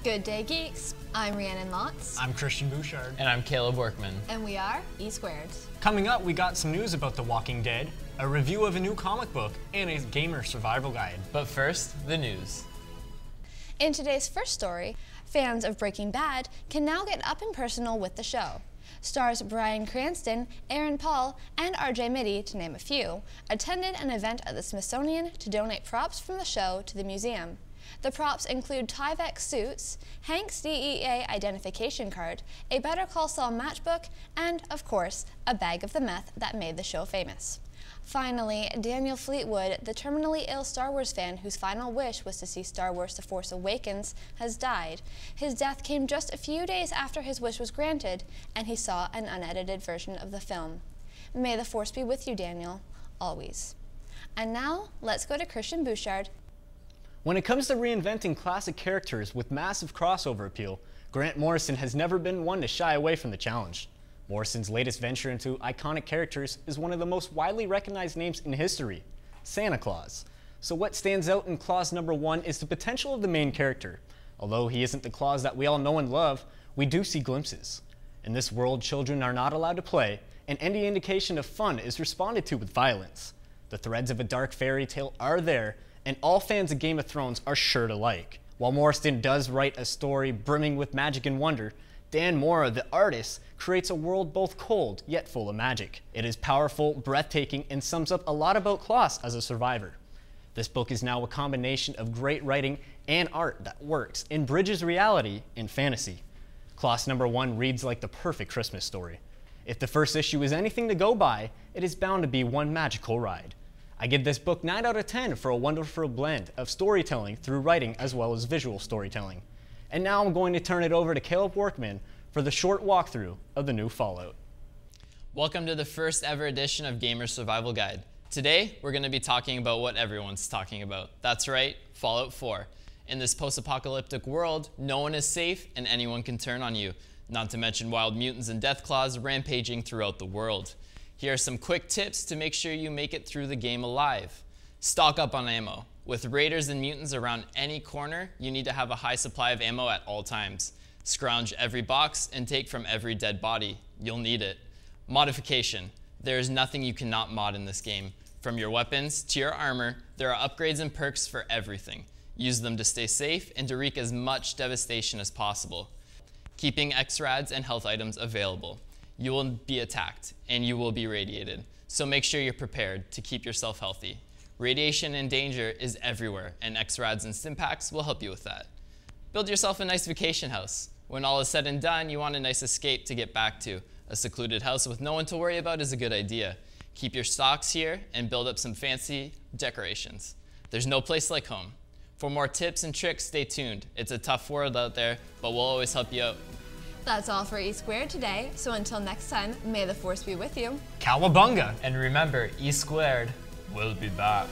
Good day, geeks. I'm Rhiannon Lotz. I'm Christian Bouchard. And I'm Caleb Workman. And we are E-Squared. Coming up, we got some news about The Walking Dead, a review of a new comic book, and a gamer survival guide. But first, the news. In today's first story, fans of Breaking Bad can now get up and personal with the show. Stars Bryan Cranston, Aaron Paul, and RJ Mitte, to name a few, attended an event at the Smithsonian to donate props from the show to the museum. The props include Tyvek suits, Hank's DEA identification card, a Better Call Saul matchbook, and, of course, a bag of the meth that made the show famous. Finally, Daniel Fleetwood, the terminally ill Star Wars fan whose final wish was to see Star Wars The Force Awakens, has died. His death came just a few days after his wish was granted, and he saw an unedited version of the film. May the Force be with you, Daniel, always. And now, let's go to Christian Bouchard. When it comes to reinventing classic characters with massive crossover appeal, Grant Morrison has never been one to shy away from the challenge. Morrison's latest venture into iconic characters is one of the most widely recognized names in history, Santa Claus. So what stands out in Claus number 1 is the potential of the main character. Although he isn't the Claus that we all know and love, we do see glimpses. In this world, children are not allowed to play, and any indication of fun is responded to with violence. The threads of a dark fairy tale are there, and all fans of Game of Thrones are sure to like. While Morrison does write a story brimming with magic and wonder, Dan Mora, the artist, creates a world both cold yet full of magic. It is powerful, breathtaking, and sums up a lot about Klaus as a survivor. This book is now a combination of great writing and art that works and bridges reality and fantasy. Klaus number 1 reads like the perfect Christmas story. If the first issue is anything to go by, it is bound to be one magical ride. I give this book 9 out of 10 for a wonderful blend of storytelling through writing as well as visual storytelling. And now I'm going to turn it over to Caleb Workman for the short walkthrough of the new Fallout. Welcome to the first ever edition of Gamer Survival Guide. Today, we're going to be talking about what everyone's talking about. That's right, Fallout 4. In this post-apocalyptic world, no one is safe and anyone can turn on you, not to mention wild mutants and deathclaws rampaging throughout the world. Here are some quick tips to make sure you make it through the game alive. Stock up on ammo. With raiders and mutants around any corner, you need to have a high supply of ammo at all times. Scrounge every box and take from every dead body. You'll need it. Modification. There is nothing you cannot mod in this game. From your weapons to your armor, there are upgrades and perks for everything. Use them to stay safe and to wreak as much devastation as possible. Keeping XRADs and health items available. You will be attacked and you will be radiated, so make sure you're prepared to keep yourself healthy. Radiation and danger is everywhere, and XRADs and Stimpaks will help you with that. Build yourself a nice vacation house. When all is said and done, you want a nice escape to get back to. A secluded house with no one to worry about is a good idea. Keep your stocks here and build up some fancy decorations. There's no place like home. For more tips and tricks, stay tuned. It's a tough world out there, but we'll always help you out. That's all for E-Squared today, so until next time, may the Force be with you. Cowabunga! And remember, E-Squared will be back.